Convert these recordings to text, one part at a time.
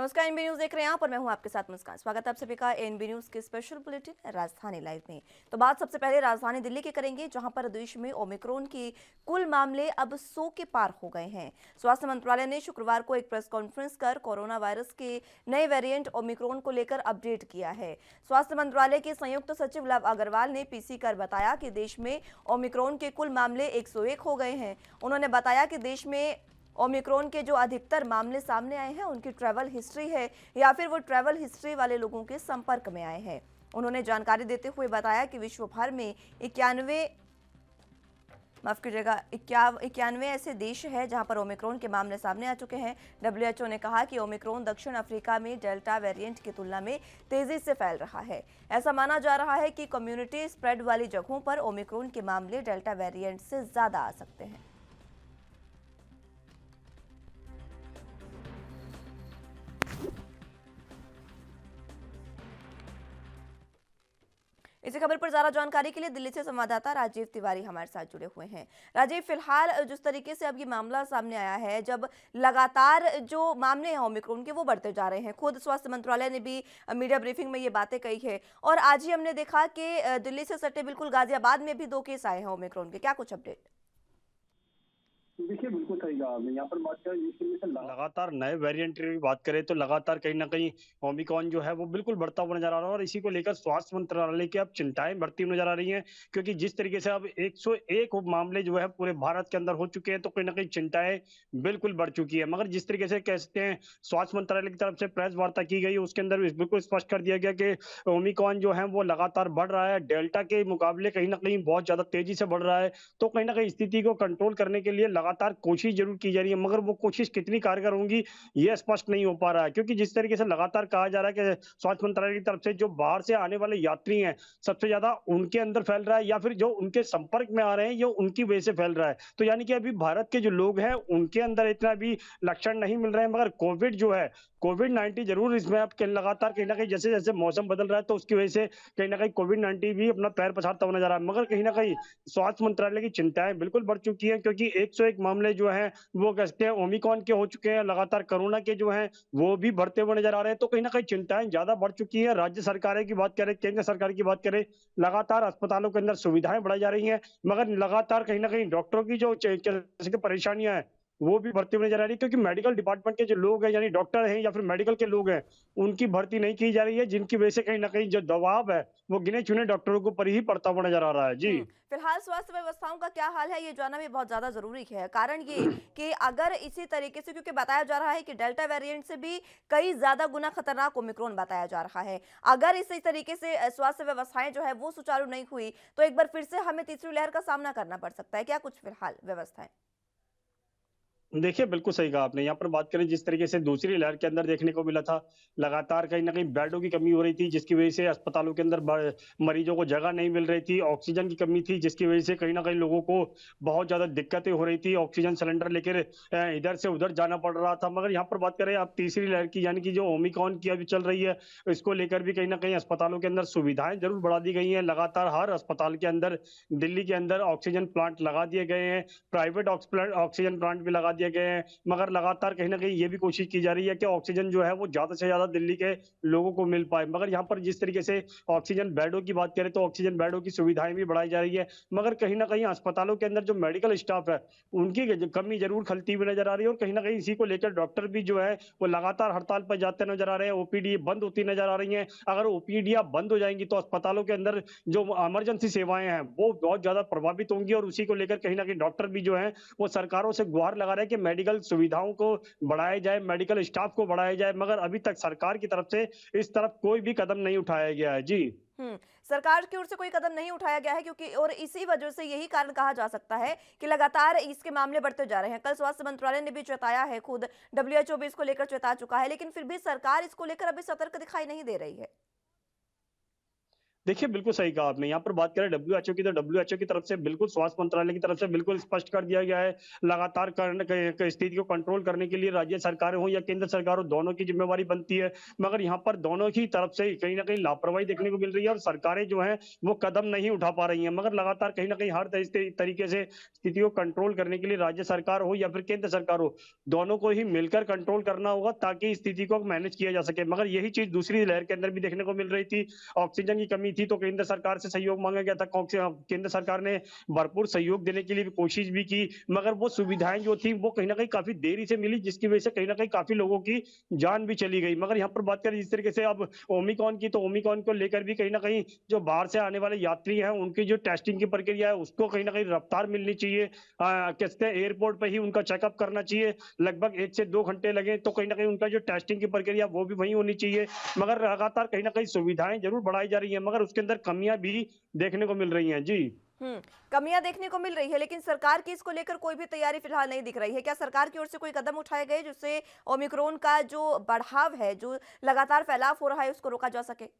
नमस्कार, NB news देख रहे हैं आप और मैं हूं आपके साथ मुस्कान। स्वागत है आप सभी का एनबी न्यूज के स्पेशल बुलेटिन राजधानी लाइव में। तो बात सबसे पहले राजधानी दिल्ली की करेंगे, जहां पर देश में ओमिक्रॉन के कुल मामले अब 100 के पार हो गए हैं। स्वास्थ्य मंत्रालय ने शुक्रवार को एक प्रेस कॉन्फ्रेंस कर कोरोना वायरस के नए वेरिएंट ओमिक्रॉन को लेकर अपडेट किया है। स्वास्थ्य मंत्रालय के संयुक्त सचिव लव अग्रवाल ने पीसी कर बताया कि देश में ओमिक्रॉन के कुल मामले 101 हो गए हैं। उन्होंने बताया कि देश में ओमिक्रॉन के जो अधिकतर मामले सामने आए हैं उनकी ट्रैवल हिस्ट्री है या फिर वो ट्रैवल हिस्ट्री वाले लोगों के संपर्क में आए हैं। उन्होंने जानकारी देते हुए बताया कि विश्व भर में 91 ऐसे देश हैं जहां पर ओमिक्रॉन के मामले सामने आ चुके हैं। डब्ल्यूएचओ ने कहा कि ओमिक्रॉन दक्षिण अफ्रीका में डेल्टा वेरिएंट की तुलना में तेजी से फैल रहा है। ऐसा माना जा रहा है कि कम्युनिटी स्प्रेड वाली जगहों पर ओमिक्रॉन के मामले डेल्टा वेरिएंट से ज्यादा आ सकते हैं। इसी खबर पर ज्यादा जानकारी के लिए दिल्ली से संवाददाता राजीव तिवारी हमारे साथ जुड़े हुए हैं। राजीव, फिलहाल जिस तरीके से अब ये मामला सामने आया है, जब लगातार जो मामले हैं ओमिक्रॉन के वो बढ़ते जा रहे हैं, खुद स्वास्थ्य मंत्रालय ने भी मीडिया ब्रीफिंग में ये बातें कही है और आज ही हमने देखा कि दिल्ली से सटे बिल्कुल गाजियाबाद में भी 2 केस आए हैं ओमिक्रॉन के, क्या कुछ अपडेट? देखिए, बिल्कुल सही कहा आपने। यहाँ पर बात करें जिस तरीके से लगातार नए वेरिएंट की बात करें तो लगातार कहीं न कहीं ओमिक्रॉन जो है वो बिल्कुल बढ़ता हुआ नज़र आ रहा है और इसी को लेकर स्वास्थ्य मंत्रालय की अब चिंताएं बढ़ती हुई नज़र आ रही हैं, क्योंकि जिस तरीके से अब 101 मामले जो है पूरे भारत के अंदर हो चुके हैं, तो कहीं न कहीं चिंताएं बिल्कुल बढ़ चुकी है। मगर जिस तरीके से कह सकते हैं स्वास्थ्य मंत्रालय की तरफ से प्रेस वार्ता की गई, उसके अंदर बिल्कुल स्पष्ट कर दिया गया कि ओमिक्रॉन जो है वो लगातार बढ़ रहा है, डेल्टा के मुकाबले कहीं न कहीं बहुत ज़्यादा तेज़ी से बढ़ रहा है। तो कहीं न कहीं स्थिति को कंट्रोल करने के लिए लगातार कोशिश ज़रूर की जा रही है, मगर वो कोशिश कितनी कारगर होंगी, ये स्पष्ट नहीं हो पा रहा है। क्योंकि जिस तरीके से लगातार कहा जा रहा है कि स्वास्थ्य मंत्रालय की तरफ से जो बाहर से आने वाले यात्री हैं, सबसे ज़्यादा उनके अंदर फैल रहा है या फिर जो उनके संपर्क में आ रहे हैं, ये उनकी वजह से फैल रहा है। तो यानी कि अभी भारत के जो लोग हैं, उनके अंदर इतना भी लक्षण नहीं मिल रहे हैं, मगर कोविड जो है, कोविड-19 ज़रूर इसमें अब के लगातार कहीं न कहीं जैसे-जैसे मौसम बदल रहा है, तो उसकी वजह से कहीं न कहीं कोविड-19 भी अपना पैर पसारता हुआ नज़र आ रहा है। मगर कहीं न कहीं स्वास्थ्य मंत्रालय की चिंताएँ बिल्कुल बढ़ चुकी हैं, क्योंकि 101 मामले जो हैं वो कह सकते हैं ओमिक्रॉन के हो चुके हैं, लगातार कोरोना के जो हैं वो भी बढ़ते हुए नज़र आ रहे हैं। तो कहीं न कहीं चिंताएँ ज़्यादा बढ़ चुकी हैं। राज्य सरकारें की बात करें, केंद्र सरकार की बात करें, लगातार अस्पतालों के अंदर सुविधाएँ बढ़ाई जा रही हैं, मगर लगातार कहीं न कहीं डॉक्टरों की जो कह सकते परेशानियाँ हैं, वो भी बढ़ती हुई नज़र आ रही है, क्योंकि मेडिकल डिपार्टमेंट के जो लोग हैं, यानी डॉक्टर हैं या फिर मेडिकल के लोग हैं, उनकी भर्ती नहीं की जा रही है, जिनकी वजह से कहीं न कहीं जो दबाव है, वो गिने-चुने डॉक्टरों के ऊपर ही पड़ता हुआ नज़र आ रहा है। जी। फिलहाल स्वास्थ्य व्यवस्थाओं का क्या हाल है, ये जानना भी बहुत ज्यादा जरूरी है। कारण ये कि अगर इसी तरीके से, क्योंकि बताया जा रहा है कि डेल्टा वेरिएंट से भी कई ज्यादा गुना खतरनाक ओमिक्रॉन बताया जा रहा है, अगर इसी तरीके से स्वास्थ्य व्यवस्थाएं जो है वो सुचारू नहीं हुई तो एक बार फिर से हमें तीसरी लहर का सामना करना पड़ सकता है। क्या कुछ फिलहाल व्यवस्थाएं? देखिए, बिल्कुल सही कहा आपने। यहाँ पर बात करें जिस तरीके से दूसरी लहर के अंदर देखने को मिला था, लगातार कहीं न कहीं बेडों की कमी हो रही थी, जिसकी वजह से अस्पतालों के अंदर ब मरीजों को जगह नहीं मिल रही थी, ऑक्सीजन की कमी थी, जिसकी वजह से कहीं न कहीं लोगों को बहुत ज़्यादा दिक्कतें हो रही थी, ऑक्सीजन सिलेंडर लेकर इधर से उधर जाना पड़ रहा था। मगर यहाँ पर बात करें अब तीसरी लहर की, यानी कि जो ओमिक्रॉन की अभी चल रही है, इसको लेकर भी कहीं न कहीं अस्पतालों के अंदर सुविधाएँ ज़रूर बढ़ा दी गई हैं। लगातार हर अस्पताल के अंदर, दिल्ली के अंदर ऑक्सीजन प्लांट लगा दिए गए हैं, प्राइवेट ऑक्सीजन प्लांट भी लगा दिए गए हैं। मगर लगातार कहीं न कहीं ये भी कोशिश की जा रही है कि ऑक्सीजन जो है वो ज़्यादा से ज़्यादा दिल्ली के लोगों को मिल पाए। मगर यहाँ पर जिस तरीके से ऑक्सीजन बेडों की बात करें, तो ऑक्सीजन बेडों की सुविधाएँ भी बढ़ाई जा रही है। मगर कहीं न कहीं अस्पतालों के अंदर जो मेडिकल स्टाफ है, उनकी ज कमी ज़रूर खलती हुई नज़र आ रही है और कहीं न कहीं इसी को लेकर डॉक्टर भी जो है वो लगातार हड़ताल पर जाते नज़र आ रहे हैं। ओपीडी बंद होती नज़र आ रही हैं। अगर ओपीडीयाँ बंद हो जाएँगी तो अस्पतालों के अंदर जो इमरजेंसी सेवाएँ हैं, वो बहुत ज़्यादा प्रभावित होंगी और उसी को लेकर कहीं न कहीं डॉक्टर भी जो हैं वो सरकारों से गुहार लगा रहे हैं कि मेडिकल सुविधाओं को बढ़ाया जाए, मेडिकल स्टाफ को बढ़ाया जाए, मगर अभी तक सरकार की तरफ से इस तरफ कोई भी कदम नहीं उठाया गया है। जी। सरकार की ओर से कोई कदम नहीं उठाया गया है, क्योंकि और इसी वजह से यही कारण कहा जा सकता है कि लगातार इसके मामले बढ़ते जा रहे हैं। कल स्वास्थ्य मंत्रालय ने भी चेताया है, खुद डब्ल्यूएचओ भी इसको लेकर चेता चुका है, लेकिन फिर भी सरकार इसको लेकर अभी सतर्क दिखाई नहीं दे रही है। देखिए, बिल्कुल सही कहा आपने। यहाँ पर बात करें डब्ल्यूएचओ की, तो डब्ल्यूएचओ की तरफ से बिल्कुल स्वास्थ्य मंत्रालय की तरफ से बिल्कुल स्पष्ट कर दिया गया है। लगातार कर्ण क स्थिति को कंट्रोल करने के लिए राज्य सरकारें हों या केंद्र सरकार हो, दोनों की ज़िम्मेवारी बनती है। मगर यहाँ पर दोनों की तरफ से कहीं न कहीं लापरवाही देखने को मिल रही है और सरकारें जो हैं, वो कदम नहीं उठा पा रही हैं। मगर लगातार कहीं न कहीं हर तरीके से स्थिति को कंट्रोल करने के लिए राज्य सरकार हो या फिर केंद्र सरकार हो, दोनों को ही मिलकर कंट्रोल करना होगा ताकि स्थिति को मैनेज किया जा सके। मगर यही चीज़ दूसरी लहर के अंदर भी देखने को मिल रही थी। ऑक्सीजन की कमी थी तो केंद्र सरकार से सहयोग मांगा गया था। केंद्र सरकार ने भरपूर सहयोग देने के लिए भी कोशिश भी की, मगर वो सुविधाएं जो थी वो कहीं न कहीं काफ़ी देरी से मिली, जिसकी वजह से कहीं न कहीं काफ़ी लोगों की जान भी चली गई। मगर यहाँ पर बात करें जिस तरीके से अब ओमिक्रॉन की, तो ओमिक्रॉन को लेकर भी कहीं न कहीं जो बाहर से आने वाले यात्री हैं, उनकी जो टेस्टिंग की प्रक्रिया है, उसको कहीं न कहीं रफ्तार मिलनी चाहिए। कहते हैं एयरपोर्ट पे ही उनका चेकअप करना चाहिए। लगभग 1 से 2 घंटे लगे तो कहीं न कहीं उनका जो टेस्टिंग की प्रक्रिया वो भी वहीं होनी चाहिए। मगर लगातार कहीं न कहीं सुविधाएँ ज़रूर बढ़ाई जा रही हैं, मगर उसके अंदर कमियाँ भी देखने को मिल रही हैं। जी। हुँ, कमियाँ देखने को मिल रही है, लेकिन सरकार की इसको लेकर कोई भी तैयारी फिलहाल नहीं दिख रही है। क्या सरकार की ओर से कोई कदम उठाए गए जिससे ओमिक्रॉन का जो बढ़ाव है, जो लगातार फैलाव हो रहा है, उसको रोका जा सके?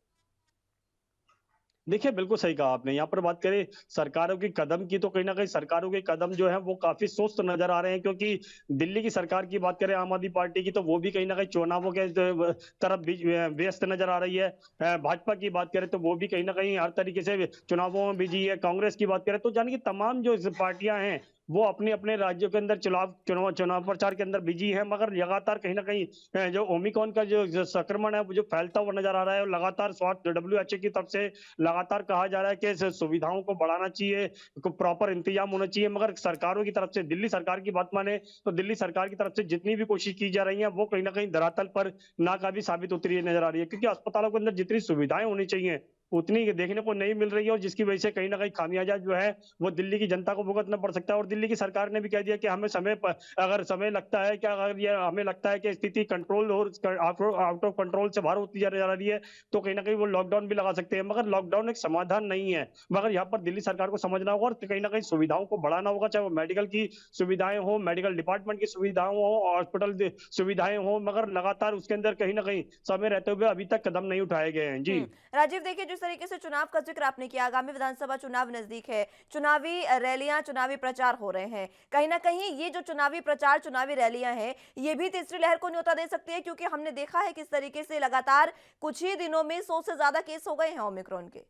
देखिए, बिल्कुल सही कहा आपने। यहाँ पर बात करें सरकारों के कदम की, तो कहीं न कहीं सरकारों के कदम जो हैं वो काफ़ी सुस्त नज़र आ रहे हैं, क्योंकि दिल्ली की सरकार की बात करें आम आदमी पार्टी की, तो वो भी कहीं न कहीं चुनावों के तरफ भी व्यस्त नज़र आ रही है। भाजपा की बात करें तो वो भी कहीं न कहीं हर तरीके से चुनावों में बिज़ी है। कांग्रेस की बात करें तो यानी कि तमाम जो पार्टियाँ हैं, वो अपने-अपने राज्यों के अंदर चुनाव चुनाव प्रचार के अंदर बिज़ी हैं, मगर लगातार कहीं न कहीं जो ओमिक्रॉन का जो संक्रमण है, वो जो फैलता हुआ नज़र आ रहा है और लगातार स्वास्थ्य डब्ल्यूएचओ की तरफ से लगातार कहा जा रहा है कि सुविधाओं को बढ़ाना चाहिए, प्रॉपर इंतजाम होना चाहिए, मगर सरकारों की तरफ से दिल्ली सरकार की बात माने तो दिल्ली सरकार की तरफ से जितनी भी कोशिश की जा रही है वो कहीं ना कहीं धरातल पर नाकाबी साबित होती हुई नजर आ रही है, क्योंकि अस्पतालों के अंदर जितनी सुविधाएं होनी चाहिए उतनी देखने को नहीं मिल रही है, और जिसकी वजह से कहीं ना कहीं खामियाजा जो है वो दिल्ली की जनता को भुगतना पड़ सकता है। और दिल्ली की सरकार ने भी कह दिया कि हमें समय पर, अगर समय लगता है, क्या अगर ये हमें लगता है कि स्थिति कंट्रोल और आउट ऑफ कंट्रोल से बाहर होती जा रही है, तो कहीं न कहीं वो लॉकडाउन भी लगा सकते हैं, मगर लॉकडाउन एक समाधान नहीं है। मगर यहाँ पर दिल्ली सरकार को समझना होगा और कहीं न कहीं सुविधाओं को बढ़ाना होगा, चाहे वो मेडिकल की सुविधाएँ हो, मेडिकल डिपार्टमेंट की सुविधाएँ हो, हॉस्पिटल सुविधाएँ हो, मगर लगातार उसके अंदर कहीं न कहीं समय रहते हुए अभी तक कदम नहीं उठाए गए हैं। जी। राजीव, देखिए जिस तरीके से चुनाव का ज़िक्र आपने किया, आगामी विधानसभा चुनाव नज़दीक है, चुनावी रैलियाँ, चुनावी प्रचार हो रहे हैं। कहीं न कहीं ये जो चुनावी प्रचार, चुनावी रैलियाँ हैं, ये भी तीसरी लहर को न्योता दे सकती है, क्योंकि हमने देखा है किस तरीके से लगातार कुछ ही दिनों में 100 से ज़्यादा केस हो गए हैं ओमिक्रॉन के।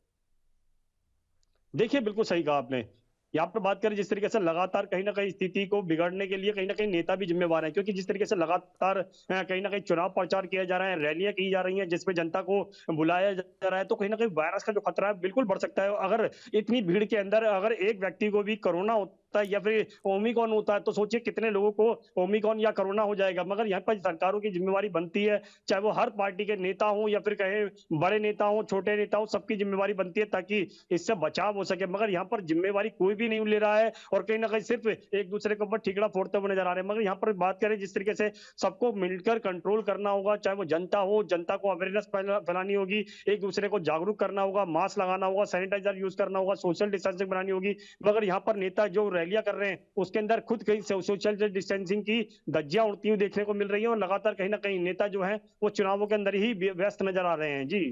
देखिए, बिल्कुल सही कहा आपने। यहाँ पर बात करें जिस तरीके से लगातार कहीं न कहीं स्थिति को बिगड़ने के लिए कहीं न कहीं नेता भी ज़िम्मेवार हैं, क्योंकि जिस तरीके से लगातार कहीं न कहीं चुनाव प्रचार किया जा रहा है, रैलियाँ की जा रही हैं, जिसमें जनता को बुलाया जा रहा है, तो कहीं न कहीं वायरस का जो खतरा है बिल्कुल बढ़ सकता है। अगर इतनी भीड़ के अंदर अगर एक व्यक्ति को भी कोरोना होता है या फिर ओमिक्रॉन होता है, तो सोचिए कितने लोगों को ओमिक्रॉन या कोरोना हो जाएगा। मगर यहाँ पर सरकारों की ज़िम्मेवारी बनती है, चाहे वो हर पार्टी के नेता हों या फिर कहें बड़े नेता हों, छोटे नेता हों, सबकी ज़िम्मेवारी बनती है ताकि इससे बचाव हो सके। मगर यहाँ पर ज़िम्मेवारी कोई भी नहीं ले रहा है और कहीं न कहीं सिर्फ़ एक-दूसरे के ऊपर ठीकरा फोड़ते हुए नज़र आ रहे हैं। मगर यहाँ पर बात करें जिस तरीके से सबको मिलकर कंट्रोल करना होगा, चाहे वो जनता हो, जनता को अवेयरनेस फैलानी होगी, एक-दूसरे को जागरूक करना होगा, मास्क लगाना होगा, सैनिटाइज़र यूज़ करना होगा, सोशल डिस्टेंसिंग बनानी होगी। मगर यहाँ पर नेता जो रैलियाँ कर रहे हैं, उसके अंदर खुद कहीं सोशल डिस्टेंसिंग की धज्जियाँ उड़ती हुई देखने को मिल रही हैं और लगातार कहीं न कहीं नेता जो हैं, वो चुनावों के अंदर ही व्यस्त नज़र आ रहे हैं। जी।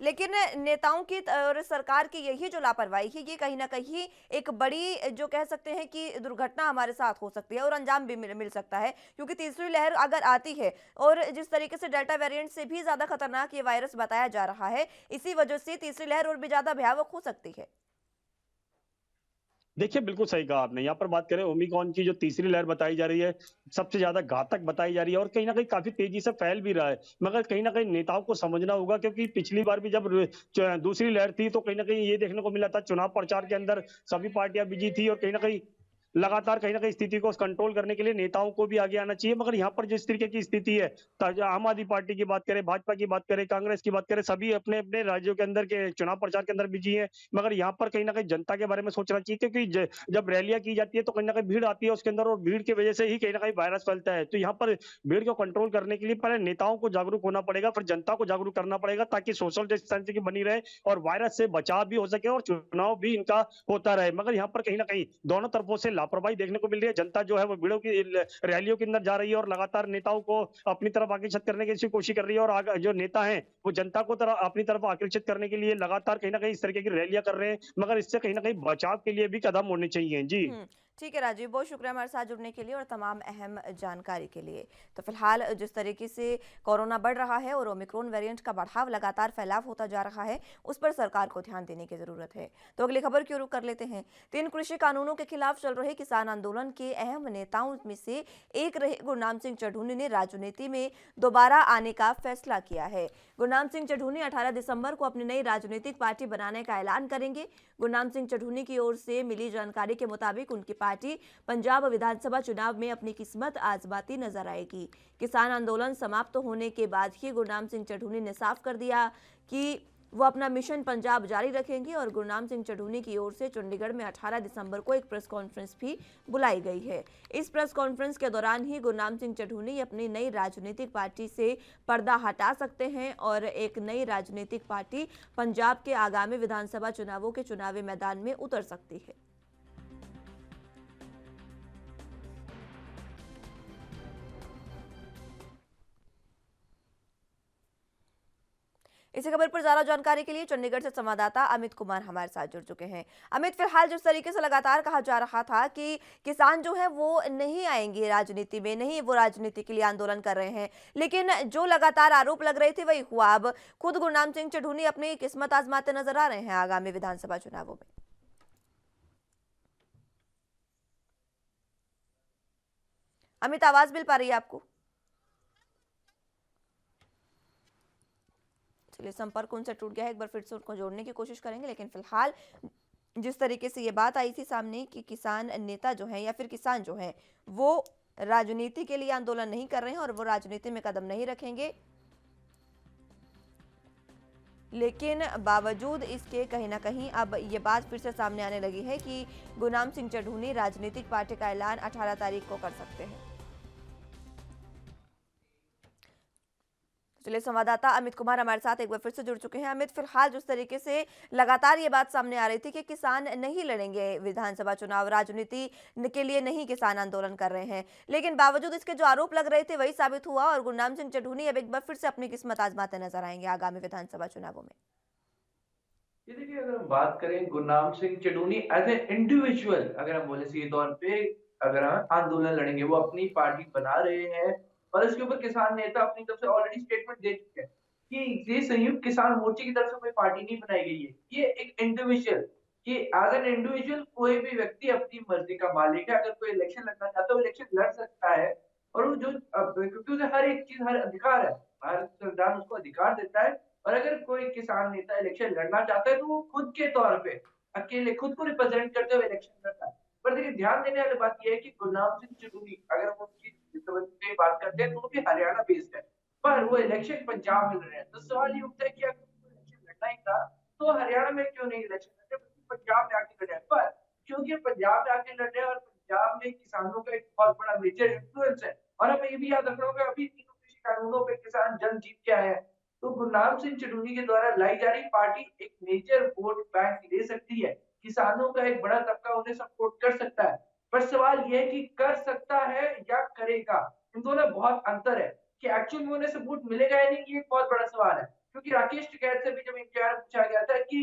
लेकिन नेताओं की और सरकार की यही जो लापरवाही है, ये कहीं न कहीं एक बड़ी जो कह सकते हैं कि दुर्घटना हमारे साथ हो सकती है और अंजाम भी मिल सकता है। क्योंकि तीसरी लहर अगर आती है और जिस तरीके से डेल्टा वेरिएंट से भी ज़्यादा खतरनाक ये वायरस बताया जा रहा है, इसी वजह से तीसरी लहर और भी ज़्यादा भयावह हो सकती है। देखिए, बिल्कुल सही कहा आपने। यहाँ पर बात करें ओमिक्रॉन की जो तीसरी लहर बताई जा रही है, सबसे ज़्यादा घातक बताई जा रही है और कहीं न कहीं काफ़ी तेज़ी से फैल भी रहा है। मगर कहीं न कहीं नेताओं को समझना होगा, क्योंकि पिछली बार भी जब दूसरी लहर थी तो कहीं न कहीं ये देखने को मिला था चुनाव प्रचार के अंदर सभी पार्टियाँ बिज़ी थी और कहीं न कहीं लगातार कहीं न कहीं स्थिति को कंट्रोल करने के लिए नेताओं को भी आगे आना चाहिए। मगर यहाँ पर जिस तरीके की स्थिति है, आम आदमी पार्टी की बात करें, भाजपा की बात करें, कांग्रेस की बात करें, सभी अपने-अपने राज्यों के अंदर के चुनाव प्रचार के अंदर बिज़ी हैं। मगर यहाँ पर कहीं न कहीं जनता के बारे में सोचना चाहिए, क्योंकि जब रैलियाँ की जाती है तो कहीं न कहीं भीड़ आती है उसके अंदर और भीड़ की वजह से ही कहीं न कहीं वायरस फैलता है। तो यहाँ पर भीड़ को कंट्रोल करने के लिए पहले नेताओं को जागरूक होना पड़ेगा, फिर जनता को जागरूक करना पड़ेगा ताकि सोशल डिस्टेंसिंग बनी रहे और वायरस से बचाव भी हो सके और चुनाव भी इनका होता रहे। मगर यहाँ पर कहीं न कहीं दोनों तरफों से लापरवाही देखने को मिल रही है। जनता जो है वो भीड़ों की रैलियों के अंदर जा रही है और लगातार नेताओं को अपनी तरफ आकर्षित करने की कोशिश कर रही है और जो नेता हैं वो जनता को अपनी तरफ आकर्षित करने के लिए लगातार कहीं ना कहीं इस तरीके की रैलियां कर रहे हैं, मगर इससे कहीं ना कहीं बचाव के लिए भी कदम होने चाहिए। जी। ठीक है राजीव, बहुत शुक्रिया हमारे साथ जुड़ने के लिए और तमाम अहम जानकारी के लिए। तो फिलहाल जिस तरीके से कोरोना बढ़ रहा है और ओमिक्रॉन वेरिएंट का बढ़ाव लगातार फैलाव होता जा रहा है, उस पर सरकार को ध्यान देने की जरूरत है। तो अगली खबर की ओर रुख कर लेते हैं। 3 कृषि कानूनों के खिलाफ चल रहे किसान आंदोलन के अहम नेताओं में से एक रहे गुरनाम सिंह चढ़ूनी ने राजनीति में दोबारा आने का फैसला किया है। गुरनाम सिंह चढ़ूनी 18 दिसंबर को अपनी नई राजनीतिक पार्टी बनाने का ऐलान करेंगे। गुरनाम सिंह चढ़ूनी की ओर से मिली जानकारी के मुताबिक उनकी पार्टी पंजाब विधानसभा चुनाव में अपनी किस्मत आजमाती नजर आएगी। किसान आंदोलन समाप्त होने के बाद ही गुरनाम सिंह चढ़ूनी ने साफ कर दिया कि वो अपना मिशन पंजाब जारी रखेंगे और गुरनाम सिंह चढ़ूनी की ओर से चंडीगढ़ में 18 दिसंबर को एक प्रेस कॉन्फ्रेंस भी बुलाई गई है। इस प्रेस कॉन्फ्रेंस के दौरान ही गुरनाम सिंह चढ़ूनी अपनी नई राजनीतिक पार्टी से पर्दा हटा सकते हैं और एक नई राजनीतिक पार्टी पंजाब के आगामी विधानसभा चुनावों के चुनावी मैदान में उतर सकती है। इसी खबर पर ज्यादा जानकारी के लिए चंडीगढ़ से संवाददाता अमित कुमार हमारे साथ जुड़ चुके हैं। अमित, फिलहाल जिस तरीके से लगातार कहा जा रहा था कि किसान जो है वो नहीं आएंगे राजनीति में, नहीं वो राजनीति के लिए आंदोलन कर रहे हैं, लेकिन जो लगातार आरोप लग रहे थे वही हुआ। अब खुद गुरनाम सिंह चढ़ूनी अपनी किस्मत आजमाते नजर आ रहे हैं आगामी विधानसभा चुनावों में। अमित, आवाज मिल पा रही है आपको? चलिए, संपर्क उनसे टूट गया है, एक बार फिर से उनको जोड़ने की कोशिश करेंगे। लेकिन फिलहाल जिस तरीके से ये बात आई थी सामने कि किसान नेता जो हैं या फिर किसान जो हैं वो राजनीति के लिए आंदोलन नहीं कर रहे हैं और वो राजनीति में कदम नहीं रखेंगे, लेकिन बावजूद इसके कहीं ना कहीं अब ये बात फिर से सामने आने लगी है कि गुरनाम सिंह चढ़ूनी राजनीतिक पार्टी का ऐलान 18 तारीख को कर सकते हैं। चलिए, संवाददाता अमित कुमार हमारे साथ एक बार फिर से जुड़ चुके हैं। अमित, फिलहाल जिस तरीके से लगातार ये बात सामने आ रही थी कि किसान नहीं लड़ेंगे विधानसभा चुनाव, राजनीति के लिए नहीं किसान आंदोलन कर रहे हैं, लेकिन बावजूद इसके जो आरोप लग रहे थे वही साबित हुआ और गुरनाम सिंह चढ़ूनी अब एक बार फिर से अपनी किस्मत आजमाते नजर आएंगे आगामी विधानसभा चुनावों में। ये देखिए, अगर हम बात करें Gurnam Singh Chaduni as a individual, अगर हम बोले सीधे तौर पे, अगर हम आंदोलन लड़ेंगे, वो अपनी पार्टी बना रहे हैं और इसके ऊपर किसान नेता अपनी तरफ से ऑलरेडी स्टेटमेंट दे चुके हैं कि ये संयुक्त किसान मोर्चे की तरफ से कोई पार्टी नहीं बनाई गई है, ये एक इंडिविजुअल, कि एज एन इंडिविजुअल कोई भी व्यक्ति अपनी मर्जी का मालिक है। अगर कोई इलेक्शन लड़ना चाहता है वो इलेक्शन लड़ सकता है और वो जो क्योंकि उसे हर एक चीज, हर अधिकार है, भारत संविधान उसको अधिकार देता है। और अगर कोई किसान नेता इलेक्शन लड़ना चाहता है तो वो खुद के तौर पे अकेले खुद को रिप्रेजेंट करते हुए इलेक्शन लड़ता है। पर देखिए, ध्यान देने वाली बात यह है कि गुरनाम सिंह चढ़ूनी, अगर हम उनकी की बात करते हैं तो वो भी हरियाणा बेस्ड है, पर वो इलेक्शन पंजाब में लड़ रहे हैं। तो सवाल ये उठता है कि अगर उनको इलेक्शन लड़ना ही था तो हरियाणा में क्यों नहीं इलेक्शन लड़ रहे, बल्कि पंजाब में आके लड़ रहे हैं। पर क्योंकि पंजाब में आके लड़ रहे हैं और पंजाब में किसानों का एक बहुत बड़ा मेजर इन्फ्लुएंस है, और हमें ये भी याद रखना होगा अभी तीनों कृषि कानूनों पे किसान जंग जीत के आए हैं, तो गुरनाम सिंह चढ़ूनी के द्वारा लाई जा रही पार्टी एक मेजर वोट बैंक ले सकती है, किसानों का एक बड़ा तबका उन्हें सपोर्ट कर सकता है। पर सवाल यह है कि कर सकता है या करेगा, इन दोनों में बहुत अंतर है। कि एक्चुअल में उन्हें सपोर्ट मिलेगा या नहीं, ये एक बहुत बड़ा सवाल है। क्योंकि राकेश टिकैत से भी जब इंक्वायरी पूछा गया था कि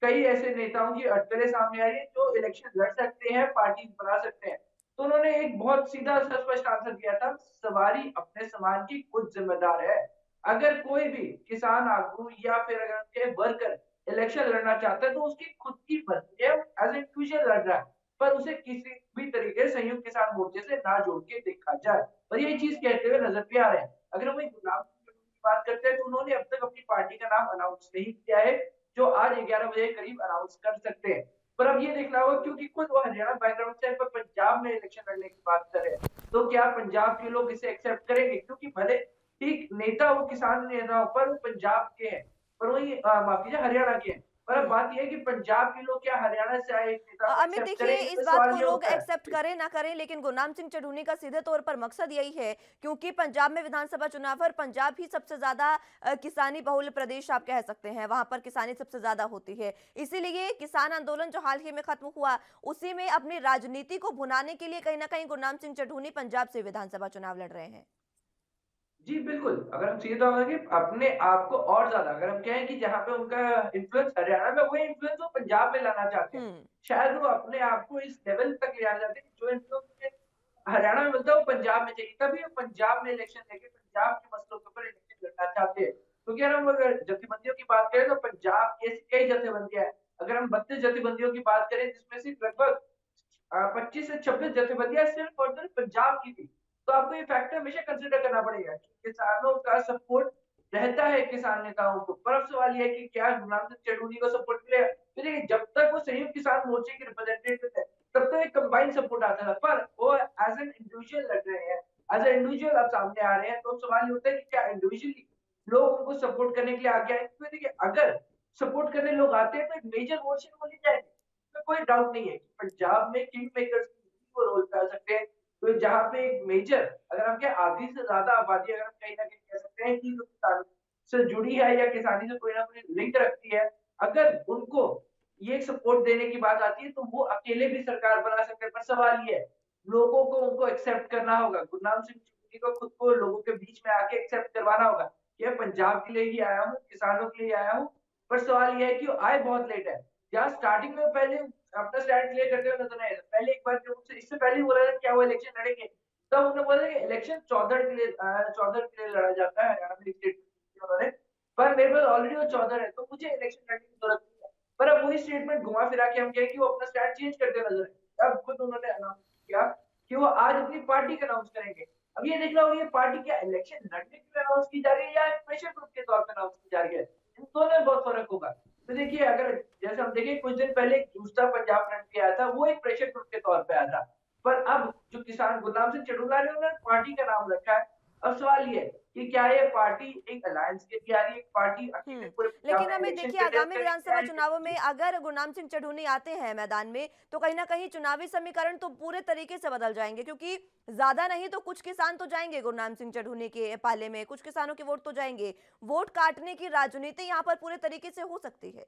कई ऐसे नेताओं की अटकलें सामने आ रही है जो इलेक्शन लड़ सकते हैं, पार्टी बना सकते हैं, तो उन्होंने एक बहुत सीधा स्पष्ट आंसर दिया था, सवारी अपने सामान की खुद जिम्मेदार है। अगर कोई भी किसान आगू या फिर अगर उनके वर्कर इलेक्शन लड़ना चाहता है तो उसकी खुद की मर्जी है, एज इंडिविजुअल लड़ रहा है, पर उसे किसी भी तरीके से संयुक्त किसान मोर्चे से ना जोड़ के देखा जाए। और ये चीज कहते हुए नजर पे आ रहे हैं। अगर हम गुरनाम सिंह चढ़ूनी की बात करते हैं तो उन्होंने अब तक अपनी पार्टी का नाम अनाउंस नहीं किया है, जो आज 11 बजे करीब अनाउंस कर सकते हैं। पर अब ये देखना होगा, क्योंकि खुद वो हरियाणा बैकग्राउंड से, पर पंजाब में इलेक्शन लड़ने की बात करें तो क्या पंजाब के लोग इसे एक्सेप्ट करेंगे? क्योंकि भले ठीक नेता वो किसान नेता हो, पर वो पंजाब के हैं, पर वही माफ कीजिए हरियाणा के हैं। पर अब बात ये है कि पंजाब के लोग क्या हरियाणा से आए एक नेता को अमित एक्सेप्ट देखिए, करेंगे? इस तो बात सवाल को ये लोग उठता है। एक्सेप्ट करें ना करें, लेकिन गुरनाम सिंह चढ़ूनी का सीधे तौर पर मकसद यही है, क्योंकि पंजाब में विधानसभा चुनाव है और पंजाब ही सबसे ज्यादा किसानी बहुल प्रदेश आप कह सकते हैं, वहां पर किसानी सबसे ज्यादा होती है। इसीलिए किसान आंदोलन जो हाल ही में खत्म हुआ, उसी में अपनी राजनीति को भुनाने के लिए कहीं ना कहीं गुरनाम सिंह चढ़ूनी पंजाब से विधानसभा चुनाव लड़ रहे हैं। जी, बिल्कुल। अगर हम सीधे तौर पे अपने आप को और ज़्यादा अगर हम कहें कि जहाँ पे उनका इन्फ्लुएंस हरियाणा में वही इन्फ्लुएंस वो पंजाब में लाना चाहते हैं। हम्म। शायद वो अपने आप को इस लेवल तक ले आना चाहते हैं कि जो इन्फ्लुएंस उन्हें हरियाणा में मिलता है वो पंजाब में चाहिए। तभी वो पंजाब में इलेक्शन लेके पंजाब के मसलों के ऊपर इलेक्शन लड़ना चाहते हैं। क्योंकि अगर हम अगर जत्थेबंदियों की बात करें तो पंजाब की ऐसी कई जत्थेबंदियाँ हैं। अगर हम 32 जत्थेबंदियों की बात करें जिसमें से लगभग 25 से 26 जत्थेबंदियाँ सिर्फ और सिर्फ पंजाब की थी। तो आपको ये फैक्टर हमेशा कंसिडर करना पड़ेगा कि किसानों का सपोर्ट रहता है किसान नेताओं को। पर अब सवाल ये है कि क्या गुरनाम सिंह चढ़ूनी को सपोर्ट मिलेगा? तो देखिए जब तक वो संयुक्त किसान मोर्चे के रिप्रेजेंटेटिव थे, तब तक एक कंबाइंड सपोर्ट आता था। पर वो एज़ एन इंडिविजुअल लड़ रहे हैं, एज़ एन इंडिविजुअल अब सामने आ रहे हैं, तो सवाल ये उठता है कि क्या इंडिविजुअली लोग उनको सपोर्ट करने के लिए आगे आएँगे? तो देखिए अगर सपोर्ट करने लोग आते हैं तो एक मेजर मोर्चे को ले जाएँगे। इसमें कोई डाउट नहीं है कि पंजाब में किंग मेकर्स वो रोल कर सकते हैं। तो जहाँ पे एक मेजर अगर हम क्या आधी से ज़्यादा आबादी अगर हम कहीं न कहीं कह सकते हैं कि जो किसान से जुड़ी है या किसानी से कोई ना कोई लिंक रखती है, अगर उनको ये सपोर्ट देने की बात आती है तो वो अकेले भी सरकार बना सकते हैं। पर सवाल ये है, लोगों को उनको एक्सेप्ट करना होगा। गुरनाम सिंह चुन्नी को खुद को लोगों के बीच में आके एक्सेप्ट करवाना होगा कि मैं पंजाब के लिए ही आया हूँ, किसानों के लिए आया हूँ। पर सवाल ये है कि वो आए बहुत लेट है। जहाँ स्टार्टिंग में पहले अपना स्टैंड क्लियर करते हुए नज़र आए। पहले एक बार जब उनसे इससे पहले ही बोला था क्या वो इलेक्शन लड़ेंगे, तब उन्होंने बोला कि इलेक्शन चौधर के लिए चौधर के लिए लड़ा जाता है हरियाणा में स्टेट उन्होंने। पर मेरे पास ऑलरेडी वो चौधर है, तो मुझे इलेक्शन लड़ने की जरूरत नहीं है। पर अब वही स्टेटमेंट घुमा फिरा के हम कहें कि वो अपना स्टैंड चेंज करते नजर आए। अब खुद उन्होंने अनाउंस किया कि वो आज अपनी पार्टी का अनाउंस करेंगे। अब ये देखना होगा ये पार्टी क्या इलेक्शन लड़ने के लिए अनाउंस की जा रही है या प्रेशर ग्रुप के तौर पर अनाउंस की जा रही है। इन दोनों में बहुत फर्क होगा। तो देखिए अगर जैसे हम देखें कुछ दिन पहले एक दूसरा पंजाब फ्रंट भी आया था, वो एक प्रेशर ग्रुप के तौर पे आया था। पर अब जो किसान गुरनाम सिंह चढ़ूला ने उन्होंने पार्टी का नाम रखा है। अब सवाल ये है कि क्या ये पार्टी एक अलायंस के लिए आ रही है, एक पार्टी अकेले पूरे पंजाब लेकिन में हमें इलेक्शन देखिए, कंटेस्ट आगामी करेगी विधानसभा क्या चुनावों में जी। अगर गुरनाम सिंह चढ़ूनी आते हैं मैदान में, तो कहीं ना कहीं चुनावी समीकरण तो पूरे तरीके से बदल जाएंगे, क्योंकि ज्यादा नहीं तो कुछ किसान तो जाएंगे गुरनाम सिंह चढ़ूनी के पाले में, कुछ किसानों के वोट तो जाएंगे। वोट काटने की राजनीति यहाँ पर पूरे तरीके से हो सकती है।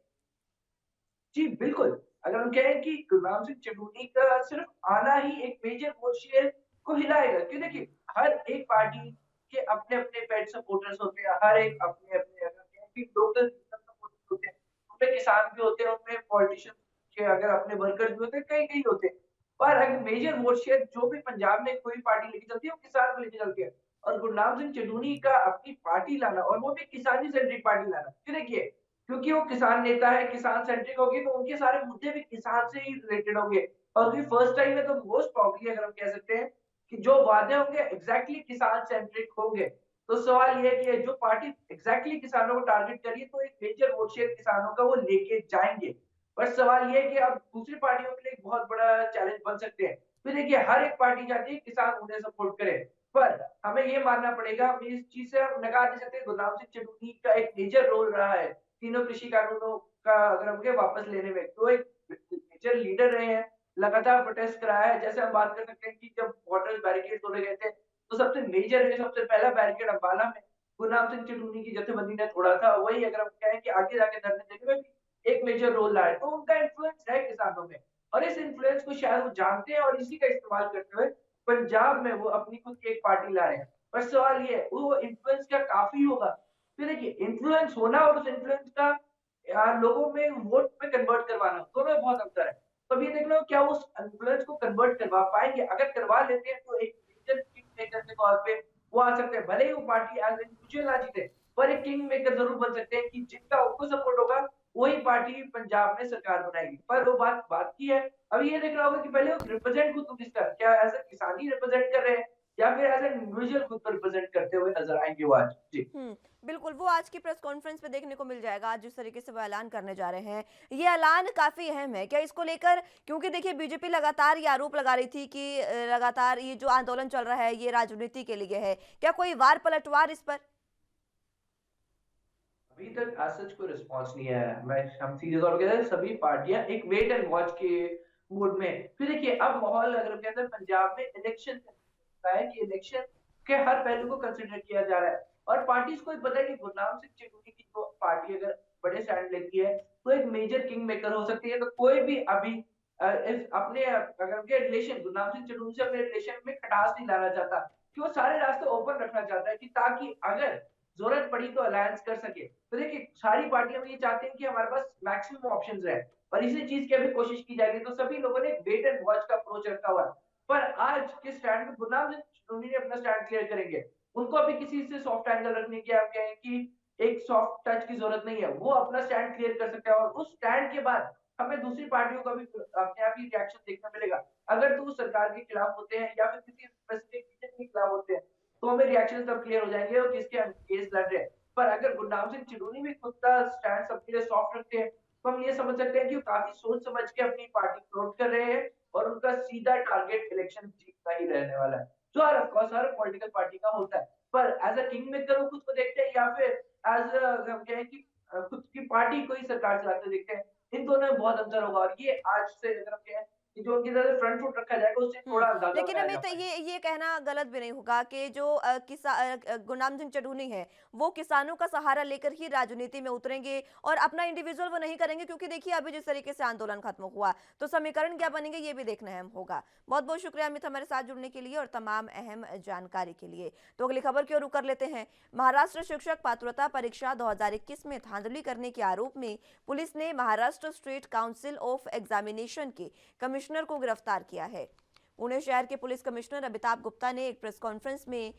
जी, बिल्कुल। अगर हम कहें कि गुरनाम सिंह चढ़ूनी का सिर्फ़ आना ही एक मेजर मोर्चे को हिलाएगा क्योंकि देखिए, हर एक पार्टी के अपने-अपने पेड सपोर्टर्स होते हैं, हर एक अपने-अपने अगर कहें कि लोकल सपोर्टर्स होते हैं, उनमें किसान भी होते हैं, उनमें पॉलिटिशियंस के अगर अपने वर्कर्स भी होते हैं, कई-कई होते हैं। पर अगर मेजर मोर्चे जो भी पंजाब में कोई पार्टी लेके चलती है, वो किसान को लेके चलती है और गुरनाम सिंह चढ़ूनी का अपनी पार्टी लाना और वो भी किसानी सेंट्रिक पार्टी लाना। क्यों देखिए क्योंकि वो किसान नेता है, किसान सेंट्रिक होगी तो उनके सारे मुद्दे भी किसान से ही रिलेटेड होंगे। और ये फर्स्ट टाइम है तो मोस्ट प्रोबब्ली अगर हम कह सकते हैं कि जो वादे होंगे एग्ज़ैक्टली किसान सेंट्रिक होंगे। तो सवाल ये है कि जो पार्टी एग्ज़ैक्टली किसानों को टारगेट कर रही है तो एक मेजर वोट शेयर किसानों का वो लेके जाएँगे। पर सवाल ये है कि अब दूसरी पार्टियों के लिए एक बहुत बड़ा चैलेंज बन सकते हैं। तो देखिए हर एक पार्टी चाहती है किसान उन्हें सपोर्ट करे। पर हमें ये मानना पड़ेगा, हम इस चीज़ से हम नकार नहीं सकते गुरनाम सिंह चढ़ूनी का एक मेजर रोल रहा है। तीनों कृषि कानूनों का अगर हम कहें वापस लेने में, तो एक मेजर लीडर रहे हैं, लगातार प्रोटेस्ट कराया है। जैसे हम बात कर सकते हैं कि जब बॉर्डर बैरिकेड तोड़े गए थे, तो सबसे मेजर है, सबसे पहला बैरिकेड अम्बाला में गुरनाम सिंह चढ़ूनी की जत्थेबंदी ने तोड़ा था। वही अगर हम कहें कि आगे जाके धरने देने में भी एक मेजर रोल रहा है। तो उनका इन्फ्लुएंस है किसानों में और इस इन्फ्लुएंस को शायद वो जानते हैं और इसी का इस्तेमाल करते हुए पंजाब में वो अपनी खुद की एक पार्टी ला रहे हैं। पर सवाल ये है, वो इन्फ्लुएंस क्या काफ़ी होगा? तो देखिए इन्फ्लुएंस होना और उस इन्फ्लुएंस का लोगों में वोट में कन्वर्ट करवाना, दोनों में बहुत अंतर है। तो अब ये देख लो क्या वो उस इन्फ्लुएंस को कन्वर्ट करवा पाएँगे? अगर करवा लेते हैं तो एक मेजर किंग मेकर के तौर पे वो आ सकते हैं। भले ही वो पार्टी एज़ इंडिविजुअल ना जीते, पर एक किंग मेकर ज़रूर बन सकते हैं कि जिनका उनको सपोर्ट होगा, वही पार्टी पंजाब में सरकार बनाएगी। पर वो बात बात की है, अब ये देखना होगा कि पहले वो रिप्रेज़ेंट खुद को किसका क्या एज़ अ किसान ही रिप्रेज़ेंट कर रहे हैं या फिर एज़ एन इंडिविजुअल खुद को रिप्रेज़ेंट करते हुए नज़र आएँगे वो आज? जी। बिल्कुल, वो आज की प्रेस कॉन्फ्रेंस में देखने को मिल जाएगा, आज जिस तरीके से वो ऐलान करने जा रहे हैं। ये ऐलान काफ़ी अहम है। क्या इसको लेकर, क्योंकि देखिए बीजेपी लगातार ये आरोप लगा रही थी कि लगातार ये जो आंदोलन चल रहा है, ये राजनीति के लिए है। क्या कोई वार पलटवार इस पर? अभी तक एज़ सच कोई रिस्पॉन्स नहीं आया है। हम सीधे तौर पे कहते हैं सभी पार्टियाँ एक वेट एंड वॉच के मूड में। फिर देखिए अब माहौल अगर हम कहते हैं पंजाब में इलेक्शन है कि इलेक्शन के हर पहलू को कंसिडर किया जा रहा है और पार्टीज़ को भी पता है कि गुरनाम सिंह चन्नी की जो पार्टी अगर बड़े स्टैंड लेती है, तो एक मेजर किंग मेकर हो सकती है। तो कोई भी अभी इस अपने अगर उनके रिलेशन गुरनाम सिंह चन्नी से अपने रिलेशन में खटास नहीं लाना चाहता, कि वो सारे रास्ते ओपन रखना चाहता है कि ताकि अगर ज़रूरत पड़ी तो अलायंस कर सके। तो देखिए सारी पार्टियाँ ये चाहती हैं कि हमारे पास मैक्सिमम ऑप्शंस रहें और इसी चीज़ की अभी कोशिश की जा रही है। तो सभी लोगों ने एक वेट एंड वॉच का अप्रोच रखा हुआ है। पर आज के स्टैंड में गुरनाम सिंह धोनी ने अपना स्टैंड क्लियर करेंगे। उनको अभी किसी से सॉफ्ट एंगल रखने की आप कहें कि एक सॉफ्ट टच की ज़रूरत नहीं है। वो अपना स्टैंड क्लियर कर सकते हैं और उस स्टैंड के बाद हमें दूसरी पार्टियों का भी अपने आप ही रिएक्शन देखने मिलेगा। अगर तो वो सरकार के खिलाफ होते हैं या फिर किसी स्पेसिफिक रीजन के खिलाफ होते हैं, तो हमें रिएक्शन तब क्लियर हो जाएँगे और किसके केस लड़ रहे हैं। पर अगर गुरनाम सिंह चिड़ूनी भी खुद का स्टैंड सबके लिए सॉफ्ट रखते हैं, तो हम ये समझ सकते हैं कि वो काफ़ी सोच समझ के अपनी पार्टी फ्लोट कर रहे हैं और उनका सीधा टारगेट इलेक्शन जीतना ही रहने वाला है। जो of course her political party का होता है। पर एज़ अ किंग मेकर वो खुद को देखते हैं या फिर एज़ अ हम कहें कि खुद की पार्टी को ही सरकार चलाते देखते हैं। इन दोनों में बहुत अंतर होगा और ये आज से अगर हम कहें कि जो उनकी तरफ से फ्रंट फुट रखा जाएगा उससे थोड़ा अंदाज़ा लेकिन लगाया जा अमित पाएगा। ये कहना गलत भी नहीं होगा कि जो गुरनाम सिंह चढ़ूनी है वो किसानों का सहारा लेकर ही राजनीति में उतरेंगे और अपना इंडिविजुअल वो नहीं करेंगे, क्योंकि देखिए अभी जिस तरीके से आंदोलन खत्म हुआ तो समीकरण क्या बनेंगे ये भी देखना अहम होगा। बहुत बहुत शुक्रिया अमित हमारे साथ जुड़ने के लिए और तमाम अहम जानकारी के लिए। तो अगली खबर की ओर रुख कर लेते हैं। महाराष्ट्र शिक्षक पात्रता परीक्षा 2021 में धांधली करने के आरोप में पुलिस ने Maharashtra state council of examination के कमिश्नर को गिरफ्तार किया है। पुणे शहर के पुलिस कमिश्नर अमिताभ गुप्ता ने एक प्रेस कॉन्फ्रेंस में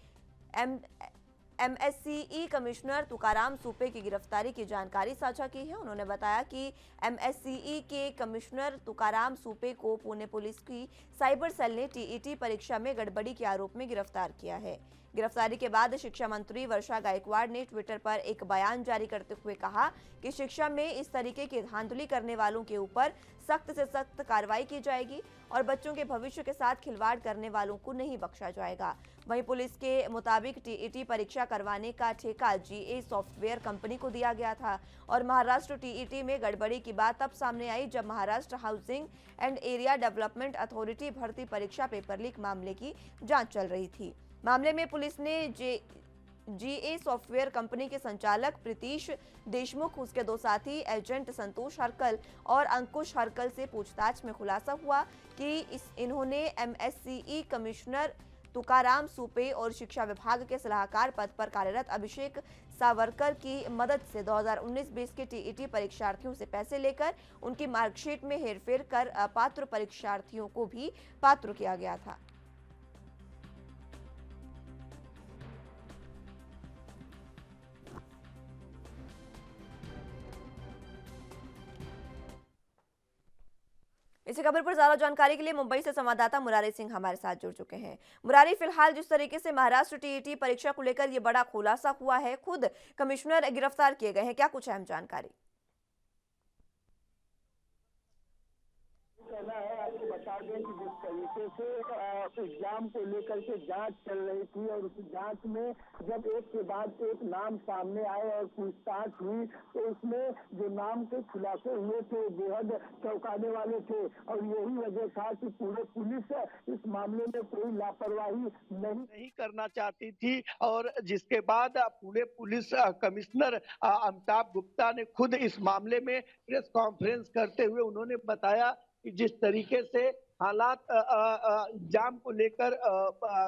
एमएससीई कमिश्नर तुकाराम सुपे की गिरफ्तारी की जानकारी साझा की है। उन्होंने बताया कि एमएससीई के कमिश्नर तुकाराम सुपे को पुणे पुलिस की साइबर सेल ने टीईटी परीक्षा में गड़बड़ी के आरोप में गिरफ्तार किया है। गिरफ्तारी के बाद शिक्षा मंत्री वर्षा गायकवाड़ ने ट्विटर पर एक बयान जारी करते हुए कहा कि शिक्षा में इस तरीके की धांधली करने वालों के ऊपर सख्त से सख्त कार्रवाई की जाएगी और बच्चों के भविष्य के साथ खिलवाड़ करने वालों को नहीं बख्शा जाएगा। वहीं पुलिस के मुताबिक टीईटी परीक्षा करवाने का ठेका जीए सॉफ्टवेयर कंपनी को दिया गया था और महाराष्ट्र टीईटी में गड़बड़ी की बात तब सामने आई जब Maharashtra housing and area development authority भर्ती परीक्षा पेपर लीक मामले की जांच चल रही थी। मामले में पुलिस ने जीए सॉफ्टवेयर कंपनी के संचालक प्रीतीश देशमुख, उसके दो साथी एजेंट संतोष हरकल और अंकुश हरकल से पूछताछ में खुलासा हुआ कि इन्होंने एमएससीई कमिश्नर तुकाराम सुपे और शिक्षा विभाग के सलाहकार पद पर कार्यरत अभिषेक सावरकर की मदद से 2019-20 के टीईटी परीक्षार्थियों से पैसे लेकर उनकी मार्कशीट में हेरफेर कर अपात्र परीक्षार्थियों को भी पात्र किया गया था। इसी खबर पर ज्यादा जानकारी के लिए मुंबई से संवाददाता मुरारी सिंह हमारे साथ जुड़ चुके हैं। मुरारी, फिलहाल जिस तरीके से महाराष्ट्र टीईटी परीक्षा को लेकर ये बड़ा खुलासा हुआ है, खुद कमिश्नर गिरफ्तार किए गए हैं, क्या कुछ अहम जानकारी? कहना है आपको बता दें कि जिस तरीके से एग्जाम को लेकर के जांच चल रही थी और उस जांच में जब एक के बाद एक नाम सामने आए और पूछताछ हुई तो उसमें जो नाम के खुलासे हुए थे बेहद चौंकाने वाले थे और यही वजह था कि पूरे पुलिस इस मामले में कोई लापरवाही नहीं करना चाहती थी और जिसके बाद पुणे पुलिस कमिश्नर अमिताभ गुप्ता ने खुद इस मामले में प्रेस कॉन्फ्रेंस करते हुए उन्होंने बताया कि जिस तरीके से हालात एग्जाम को लेकर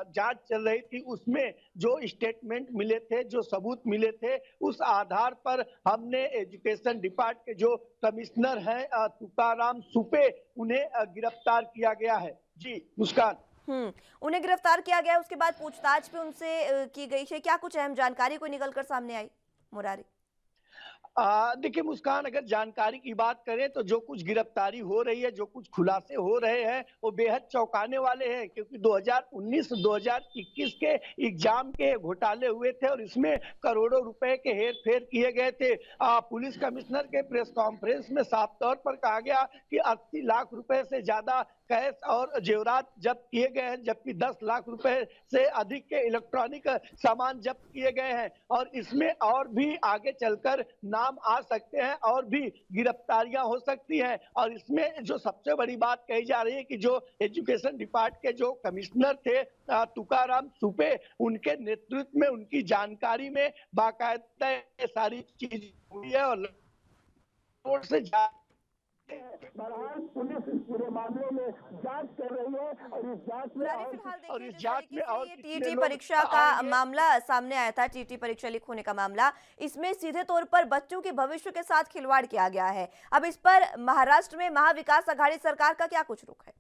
जांच चल रही थी उसमें जो स्टेटमेंट मिले थे, जो सबूत मिले थे, उस आधार पर हमने एजुकेशन डिपार्ट के जो कमिश्नर हैं तुकाराम सुपे उन्हें गिरफ्तार किया गया है। जी मुस्कान। उन्हें गिरफ्तार किया गया, उसके बाद पूछताछ भी उनसे की गई है, क्या कुछ अहम जानकारी कोई निकल कर सामने आई मुरारी? देखिए मुस्कान, अगर जानकारी की बात करें तो जो कुछ गिरफ्तारी हो रही है, जो कुछ खुलासे हो रहे हैं, वो बेहद चौंकाने वाले हैं, क्योंकि 2019-2021 के एग्जाम के घोटाले हुए थे और इसमें करोड़ों रुपए के हेर-फेर किए गए थे। पुलिस कमिश्नर के प्रेस कॉन्फ्रेंस में साफ तौर पर कहा गया कि 80 लाख रुपए से ज्यादा कैश और जेवरात जब्त किए गए हैं, जबकि 10 लाख रुपए से अधिक के इलेक्ट्रॉनिक सामान जब्त किए गए हैं और इसमें और भी आगे चलकर नाम आ सकते हैं और भी गिरफ्तारियां हो सकती हैं। और इसमें जो सबसे बड़ी बात कही जा रही है कि जो एजुकेशन डिपार्ट के जो कमिश्नर थे तुकाराम सुपे, उनके नेतृत्व में, उनकी जानकारी में बाकायदा ये सारी चीज हुई है और रिपोर्ट से बहरहाल पुलिस इस पूरे मामले में जांच कर रही है और इस जांच में मुरारी, फिलहाल और देखिए इस जिस जांच तरीके में से और ये कितने टीईटी लोग परीक्षा का आएंगे। मामला सामने आया था, टीईटी परीक्षा लीक होने का मामला, इसमें सीधे तौर पर बच्चों के भविष्य के साथ खिलवाड़ किया गया है। अब इस पर महाराष्ट्र में महाविकास आघाड़ी सरकार का क्या कुछ रुख है?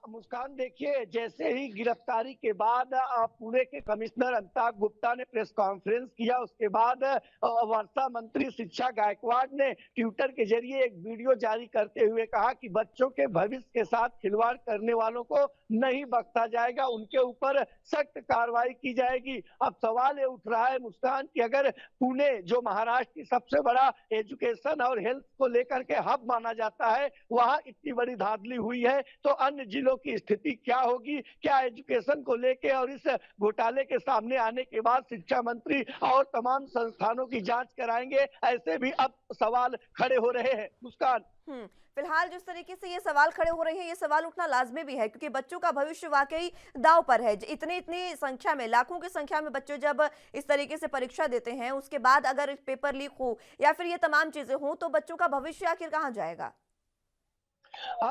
मुस्कान, देखिए जैसे ही गिरफ्तारी के बाद पुणे के कमिश्नर अमिताभ गुप्ता ने प्रेस कॉन्फ्रेंस किया, उसके बाद वर्षा मंत्री शिक्षा गायकवाड़ ने ट्विटर के जरिए एक वीडियो जारी करते हुए कहा कि बच्चों के भविष्य के साथ खिलवाड़ करने वालों को नहीं बख्शा जाएगा, उनके ऊपर सख्त कार्रवाई की जाएगी। अब सवाल ये उठ रहा है मुस्कान कि अगर पुणे, जो महाराष्ट्र की सबसे बड़ा एजुकेशन और हेल्थ को लेकर के हब माना जाता है, वहां इतनी बड़ी धांधली हुई है, तो अन्य जिलों की स्थिति क्या होगी? क्या एजुकेशन को लेके और इस घोटाले के सामने आने के बाद शिक्षा मंत्री और तमाम संस्थानों की जांच कराएंगे? ऐसे भी अब सवाल खड़े हो रहे हैं मुस्कान। फिलहाल जिस तरीके से ये सवाल खड़े हो रहे हैं, ये सवाल उठना लाजमी भी है, क्योंकि बच्चों का भविष्य वाकई दांव पर है। इतनी इतनी संख्या में, लाखों की संख्या में बच्चे जब इस तरीके से परीक्षा देते हैं, उसके बाद अगर पेपर लीक हो या फिर ये तमाम चीजें हो, तो बच्चों का भविष्य आखिर कहाँ जाएगा?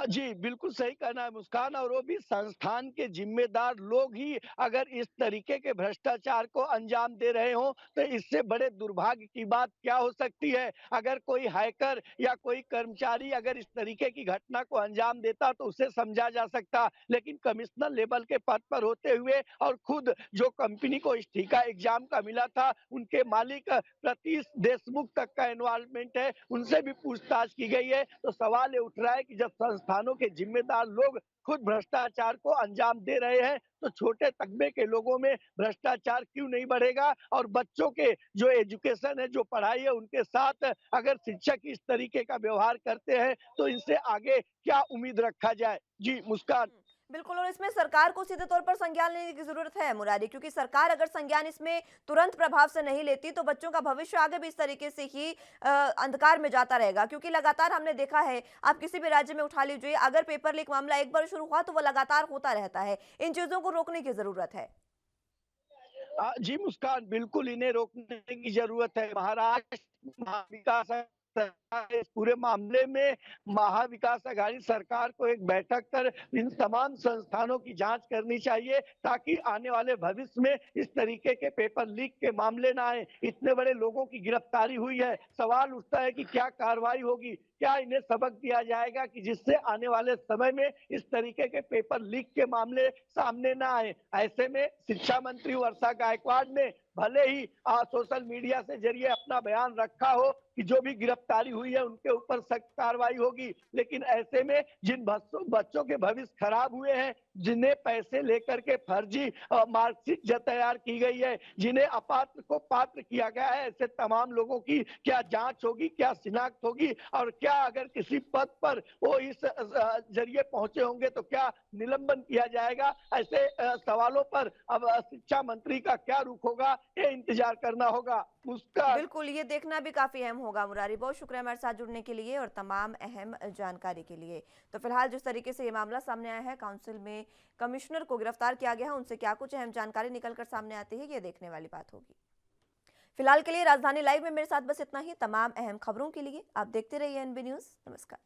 जी, बिल्कुल सही कहना है मुस्कान, और वो भी संस्थान के जिम्मेदार लोग ही अगर इस तरीके के भ्रष्टाचार को अंजाम दे रहे हों, तो इससे बड़े दुर्भाग्य की बात क्या हो सकती है? अगर कोई हैकर या कोई कर्मचारी अगर इस तरीके की घटना को अंजाम देता तो उसे समझा जा सकता, लेकिन कमिश्नर लेवल के पद पर होते हुए और खुद जो कंपनी को इस्तीका एग्जाम का मिला था, उनके मालिक प्रतीश देशमुख तक का इन्वॉल्वमेंट है, उनसे भी पूछताछ की गई है। तो सवाल ये उठ रहा है कि जब संस्थानों के जिम्मेदार लोग खुद भ्रष्टाचार को अंजाम दे रहे हैं, तो छोटे तबके के लोगों में भ्रष्टाचार क्यों नहीं बढ़ेगा? और बच्चों के जो एजुकेशन है, जो पढ़ाई है, उनके साथ अगर शिक्षक इस तरीके का व्यवहार करते हैं, तो इनसे आगे क्या उम्मीद रखा जाए? जी मुस्कान। बिल्कुल, और इसमें सरकार को सीधे तौर पर संज्ञान लेने की जरूरत है मुरारी, क्योंकि सरकार अगर संज्ञान इसमें तुरंत प्रभाव से नहीं लेती तो बच्चों का भविष्य आगे भी इस तरीके से ही अंधकार में जाता रहेगा। क्योंकि लगातार हमने देखा है, आप किसी भी राज्य में उठा लीजिए, अगर पेपर लीक मामला एक बार शुरू हुआ तो वो लगातार होता रहता है। इन चीजों को रोकने की जरूरत है। जी मुस्कान, बिल्कुल इन्हें रोकने की जरूरत है। महाराष्ट्र महाविकास सरकार इस पूरे मामले में महाविकास आघाड़ी सरकार को एक बैठक कर इन तमाम संस्थानों की जांच करनी चाहिए, ताकि आने वाले भविष्य में इस तरीके के पेपर लीक के मामले ना आए। इतने बड़े लोगों की गिरफ्तारी हुई है, सवाल उठता है कि क्या कार्रवाई होगी? क्या इन्हें सबक दिया जाएगा कि जिससे आने वाले समय में इस तरीके के पेपर लीक के मामले सामने ना आए? ऐसे में शिक्षा मंत्री वर्षा गायकवाड़ ने भले ही सोशल मीडिया से जरिए अपना बयान रखा हो कि जो भी गिरफ्तारी हुई है उनके ऊपर सख्त कार्रवाई होगी, लेकिन ऐसे में जिन बच्चों के भविष्य खराब हुए हैं, जिन्हें पैसे लेकर के फर्जी मार्कशीट तैयार की गई है, जिन्हें अपात्र को पात्र किया गया है, ऐसे तमाम लोगों की क्या जांच होगी, क्या शिनाख्त होगी? और क्या अगर किसी पद पर वो इस जरिए पहुंचे होंगे तो क्या निलंबन किया जाएगा? ऐसे सवालों पर अब शिक्षा मंत्री का क्या रुख होगा, ये इंतजार करना होगा। उसका बिल्कुल, ये देखना भी काफी अहम होगा मुरारी। बहुत शुक्रिया हमारे साथ जुड़ने के लिए और तमाम अहम जानकारी के लिए। तो फिलहाल जिस तरीके से ये मामला सामने आया है, काउंसिल में कमिश्नर को गिरफ्तार किया गया है, उनसे क्या कुछ अहम जानकारी निकलकर सामने आती है, ये देखने वाली बात होगी। फिलहाल के लिए राजधानी लाइव में मेरे साथ बस इतना ही। तमाम अहम खबरों के लिए आप देखते रहिए एनबी न्यूज। नमस्कार।